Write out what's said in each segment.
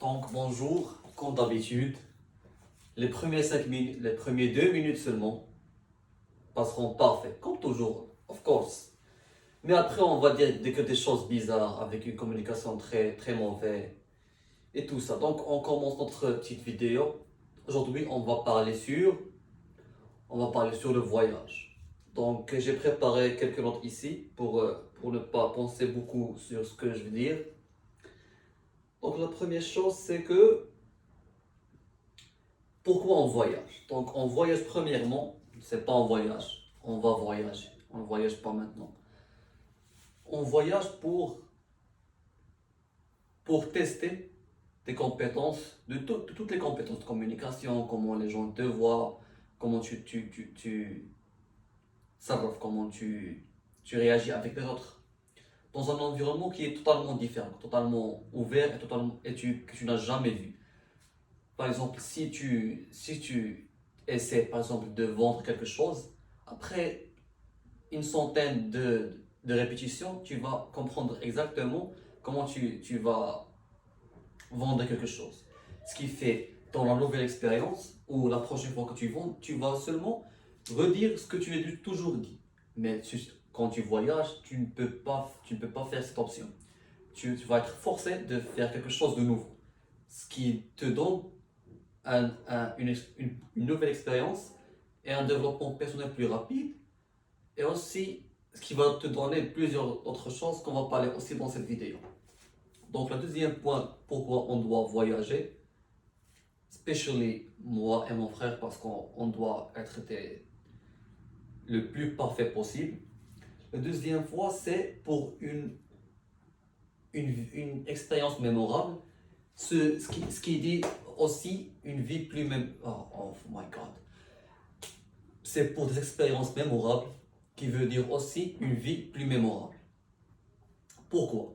Donc bonjour, comme d'habitude, les premiers 5 minutes, les premiers 2 minutes seulement passeront parfait, comme toujours, of course. Mais après on va dire que des choses bizarres avec une communication très mauvaise et tout ça. Donc on commence notre petite vidéo. Aujourd'hui on va parler sur le voyage. Donc j'ai préparé quelques notes ici pour ne pas penser beaucoup sur ce que je vais dire. Donc la première chose c'est que pourquoi on voyage? Donc on voyage premièrement, c'est pas un voyage, on va voyager, on ne voyage pas maintenant. On voyage pour tester tes compétences, de toutes les compétences de communication, comment les gens te voient, comment comment tu réagis avec les autres. Dans un environnement qui est totalement différent, totalement ouvert que tu n'as jamais vu. Par exemple, si tu essaies par exemple de vendre quelque chose, après une centaine de répétitions, tu vas comprendre exactement comment tu vas vendre quelque chose. Ce qui fait, dans la nouvelle expérience, ou la prochaine fois que tu vends, tu vas seulement redire ce que tu as toujours dit. Mais quand tu voyages, tu ne peux pas faire cette option. Tu vas être forcé de faire quelque chose de nouveau. Ce qui te donne une nouvelle expérience et un développement personnel plus rapide, et aussi ce qui va te donner plusieurs autres choses qu'on va parler aussi dans cette vidéo. Donc le deuxième point, pourquoi on doit voyager, especially moi et mon frère, parce qu'on doit être le plus parfait possible. La deuxième fois, c'est pour une expérience mémorable, ce qui dit aussi une vie plus même. Oh my god. C'est pour des expériences mémorables, qui veut dire aussi une vie plus mémorable. Pourquoi?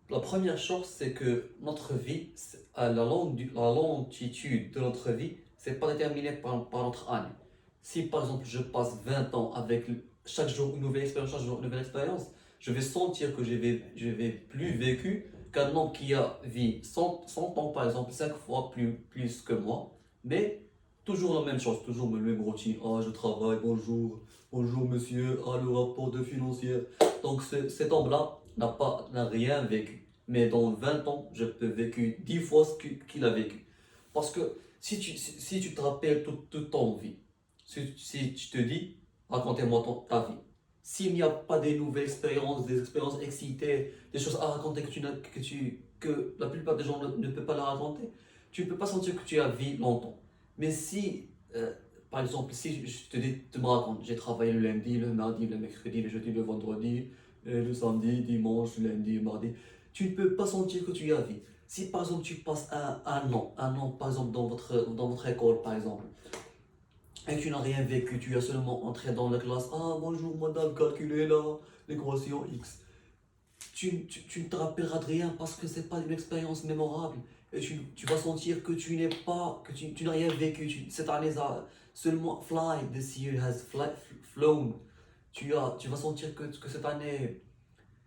La première chose, c'est que notre vie, la longitude de notre vie, c'est pas déterminé par notre année. Si par exemple je passe 20 ans avec chaque jour une nouvelle expérience, chaque jour une nouvelle expérience, je vais sentir que je vais plus vécu qu'un homme qui a vécu 100 ans par exemple, 5 fois plus que moi, mais toujours la même chose, toujours la même routine. Ah, je travaille, bonjour monsieur, ah, le rapport de financier. Donc cet homme-là n'a rien vécu. Mais dans 20 ans, je peux vécu 10 fois qu'il a vécu. Parce que si tu te rappelles toute ton vie, si tu te dis, racontez-moi ta vie. S'il n'y a pas des nouvelles expériences, des expériences excitées, des choses à raconter que la plupart des gens ne peuvent pas la raconter, tu ne peux pas sentir que tu as vécu longtemps. Mais si, par exemple, si je te dis, tu me racontes, j'ai travaillé le lundi, le mardi, le mercredi, le jeudi, le vendredi, le samedi, dimanche, lundi, mardi, tu ne peux pas sentir que tu as vécu. Si par exemple tu passes un an par exemple dans votre école par exemple, et que tu n'as rien vécu, tu as seulement entré dans la classe, ah bonjour madame, calculez là l'équation X. Tu ne te rappelleras de rien parce que c'est pas une expérience mémorable. Et tu vas sentir que tu n'es pas, que tu n'as rien vécu. Cette année a seulement this year has flown. Tu vas sentir que cette année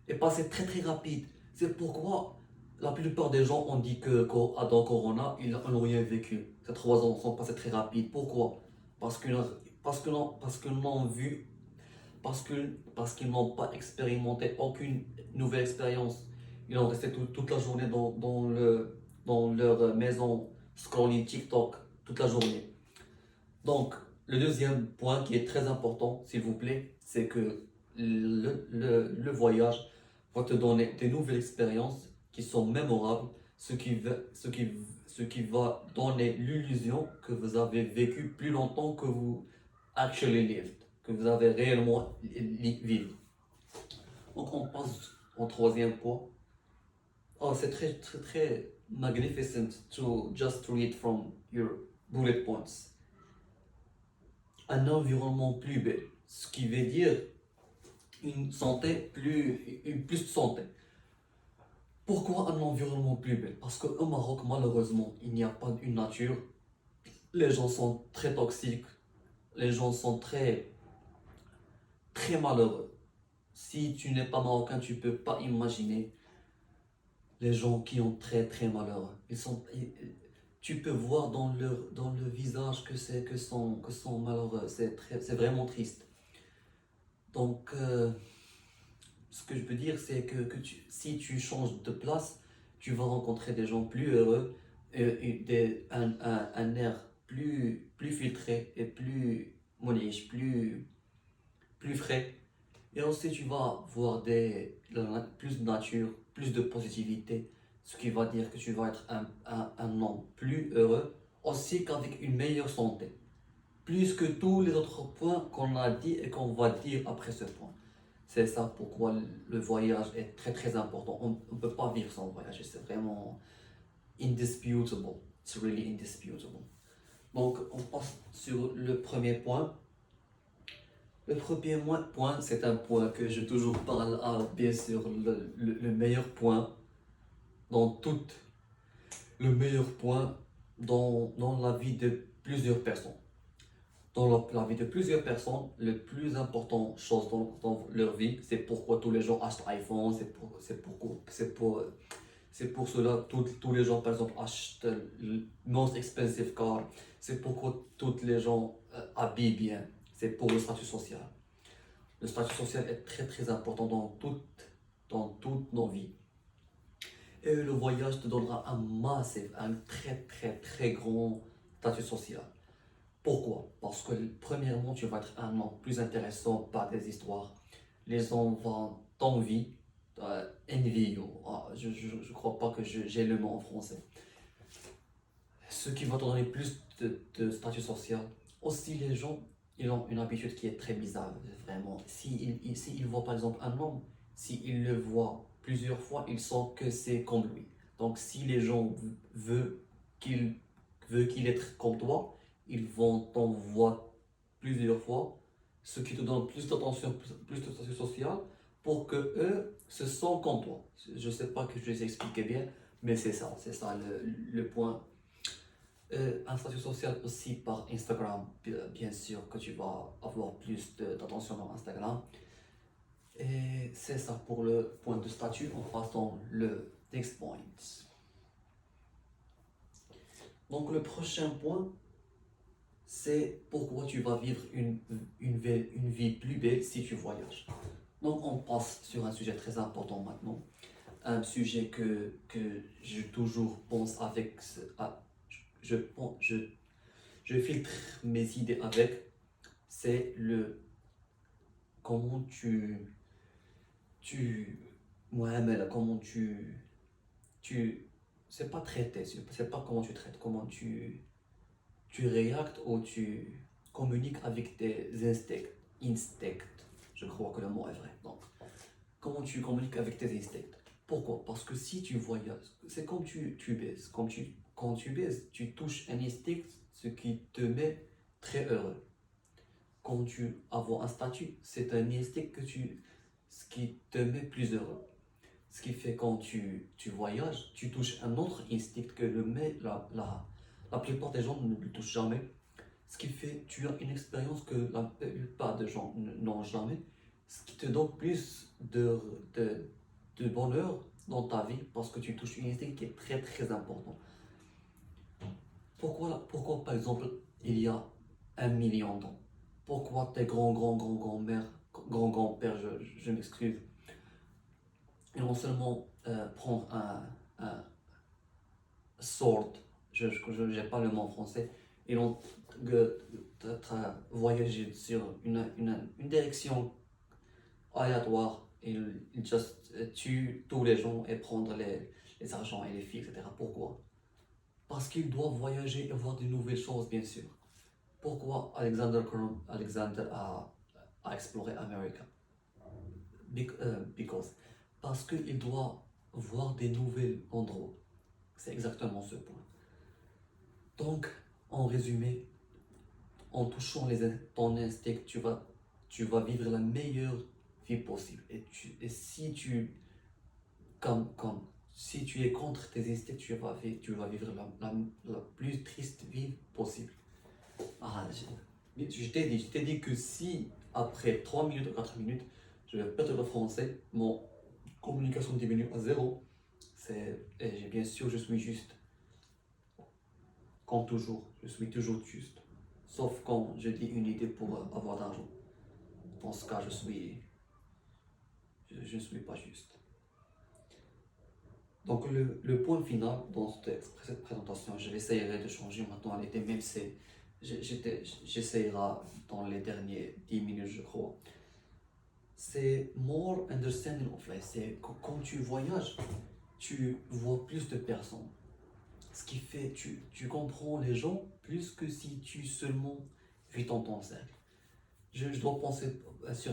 est passée très rapide. C'est pourquoi la plupart des gens ont dit que dans Corona, ils n'ont rien vécu. Ces 3 ans sont passés très rapides. Pourquoi? Parce que, parce qu'ils n'ont vu, parce qu'ils n'ont pas expérimenté aucune nouvelle expérience. Ils ont resté toute la journée dans leur maison, scrolling TikTok toute la journée. Donc, le deuxième point qui est très important, s'il vous plaît, c'est que le voyage va te donner des nouvelles expériences qui sont mémorables, ce qui va donner l'illusion que vous avez vécu plus longtemps que vous actually lived, que vous avez réellement vécu. Donc on passe au troisième point. Oh, c'est très magnificent to just read from your bullet points. Un environnement plus bel, ce qui veut dire plus de santé. Pourquoi un environnement plus bel? Parce qu'au Maroc, malheureusement, il n'y a pas une nature. Les gens sont très toxiques, les gens sont très malheureux. Si tu n'es pas marocain, tu ne peux pas imaginer les gens qui ont très très malheureux. Tu peux voir dans le visage que sont malheureux. C'est vraiment triste. Donc, ce que je peux dire, c'est si tu changes de place, tu vas rencontrer des gens plus heureux, un air plus filtré et plus moniche, plus frais. Et aussi, tu vas voir plus de nature, plus de positivité, ce qui va dire que tu vas être un homme plus heureux, aussi qu'avec une meilleure santé. Plus que tous les autres points qu'on a dit et qu'on va dire après ce point. C'est ça pourquoi le voyage est très très important. On ne peut pas vivre sans voyager, c'est vraiment indisputable. It's really indisputable. Donc, on passe sur le premier point. Le premier point, c'est un point que je toujours parle à, bien sûr, le meilleur point dans tout, le meilleur point dans la vie de plusieurs personnes. Dans la vie de plusieurs personnes, le plus important chose dans leur vie, c'est pourquoi tous les gens achètent iPhone, c'est pour cela tous les gens, par exemple, achètent le most expensive car, c'est pourquoi tous les gens habillent bien, c'est pour le statut social. Le statut social est très très important dans toutes nos vies. Et le voyage te donnera un très très très grand statut social. Pourquoi? Parce que premièrement, tu vas être un homme plus intéressant par des histoires. Les gens vont t'envier, envy, je ne crois pas que j'ai le mot en français. Ce qui va te donner plus de statut social. Aussi, les gens, ils ont une habitude qui est très bizarre, vraiment. S'ils voient par exemple un homme, s'ils le voient plusieurs fois, ils sentent que c'est comme lui. Donc, si les gens qu'il veulent qu'il être comme toi, ils vont t'envoyer plusieurs fois, ce qui te donne plus d'attention, plus de statut social, pour que eux se sentent comme toi. Je ne sais pas que je les explique bien, mais c'est ça le point. Un statut social aussi par Instagram, bien sûr que tu vas avoir plus d'attention dans Instagram. Et c'est ça pour le point de statut. On passe dans le next point. Donc le prochain point, c'est pourquoi tu vas vivre une vie plus belle si tu voyages. Donc on passe sur un sujet très important maintenant. Un sujet que je toujours pense avec... Je, je, je filtre mes idées avec, c'est le comment tu Mohamed, comment tu c'est pas traiter, c'est pas comment tu traites, comment tu réactes ou tu communiques avec tes instincts. Je crois que le mot est vrai. Donc, comment tu communiques avec tes instincts? Pourquoi? Parce que si tu voyages, c'est comme tu baises. Quand tu baises, tu touches un instinct, ce qui te met très heureux. Quand tu as un statut, c'est un instinct ce qui te met plus heureux. Ce qui fait quand tu voyages, tu touches un autre instinct que la plupart des gens ne le touchent jamais. Ce qui fait tu as une expérience que la plupart des gens n'ont jamais. Ce qui te donne plus de bonheur dans ta vie parce que tu touches une instinct qui est très très important. Pourquoi par exemple il y a 1 million d'ans? Pourquoi tes grands-grands-grands-grands-mères, grands-grands-pères, je m'excuse, ils vont seulement prendre un sword, je n'ai pas le mot en français, ils vont voyager sur une direction aléatoire, ils just tuent tous les gens et prendre les argents et les filles, etc. Pourquoi? Parce qu'ils doivent voyager et voir de nouvelles choses, bien sûr. Pourquoi Alexander a exploré l'Amérique? Because. Parce qu'il doit voir des nouveaux endroits. C'est exactement ce point. Donc, en résumé, en touchant ton instinct, tu vas vivre la meilleure vie possible. Et si si tu es contre tes instincts, tu vas vivre la plus triste vie possible. Je t'ai dit que si après 3 minutes ou 4 minutes, je vais perdre le français, mon communication diminue à zéro. Et bien sûr, je suis juste. Comme toujours, je suis toujours juste. Sauf quand je dis une idée pour avoir d'argent. Dans ce cas, je ne suis pas juste. Donc le point final dans cette présentation, je vais essayer de changer maintenant l'idée, même si j'essayerai dans les derniers 10 minutes, je crois. C'est more understanding of life. C'est quand tu voyages, tu vois plus de personnes. Ce qui fait, tu comprends les gens plus que si tu seulement vis dans ton cercle. Je dois penser je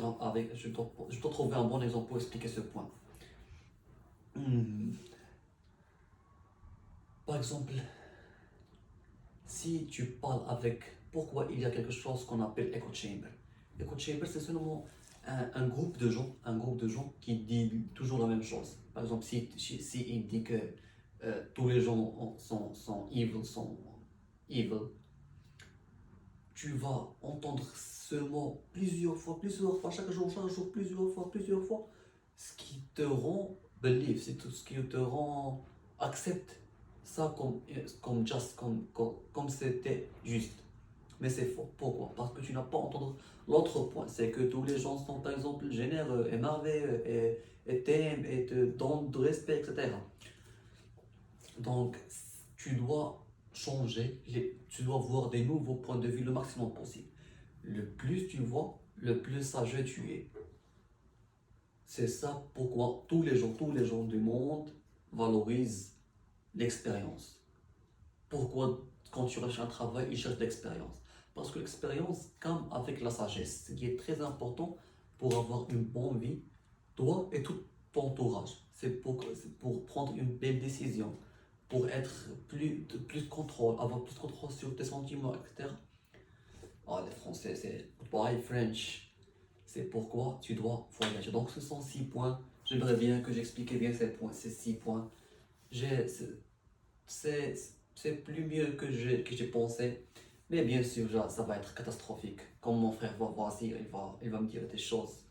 dois trouver un bon exemple pour expliquer ce point. Hmm. Par exemple, si tu parles avec pourquoi il y a quelque chose qu'on appelle echo chamber. Echo chamber, c'est seulement un groupe de gens qui dit toujours la même chose. Par exemple, si il dit que tous les gens evil, tu vas entendre ce mot plusieurs fois, chaque jour, plusieurs fois, ce qui te rend believe, c'est tout ce qui te rend accepte ça comme c'était juste. Mais c'est faux. Pourquoi? Parce que tu n'as pas entendu l'autre point. C'est que tous les gens sont, par exemple, généreux et merveilleux et t'aiment et te donnent du respect, etc. Donc, tu dois tu dois voir des nouveaux points de vue le maximum possible. Le plus tu vois, le plus sage tu es. C'est ça pourquoi tous les gens du monde valorisent l'expérience. Pourquoi quand tu recherches un travail, ils cherchent l'expérience? Parce que l'expérience, comme avec la sagesse, ce qui est très important pour avoir une bonne vie, toi et tout ton entourage. C'est pour prendre une belle décision, pour être plus de contrôle, avoir plus de contrôle sur tes sentiments, etc. Ah, les Français, c'est by French. C'est pourquoi tu dois voyager. Donc, ce sont 6 points. J'aimerais bien que j'explique bien ces 6 points. J'ai, c'est, c'est plus mieux que j'ai pensé. Mais bien sûr, ça va être catastrophique. Comme mon frère va voir, il va me dire des choses.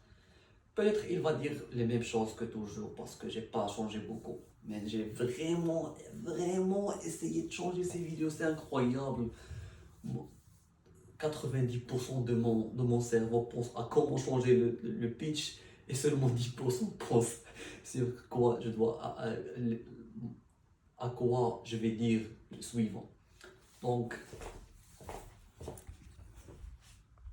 Peut-être il va dire les mêmes choses que toujours parce que j'ai pas changé beaucoup. Mais j'ai vraiment essayé de changer ces vidéos. C'est incroyable. 90% de mon cerveau pense à comment changer le pitch et seulement 10% pense sur quoi je dois, à quoi je vais dire le suivant. Donc,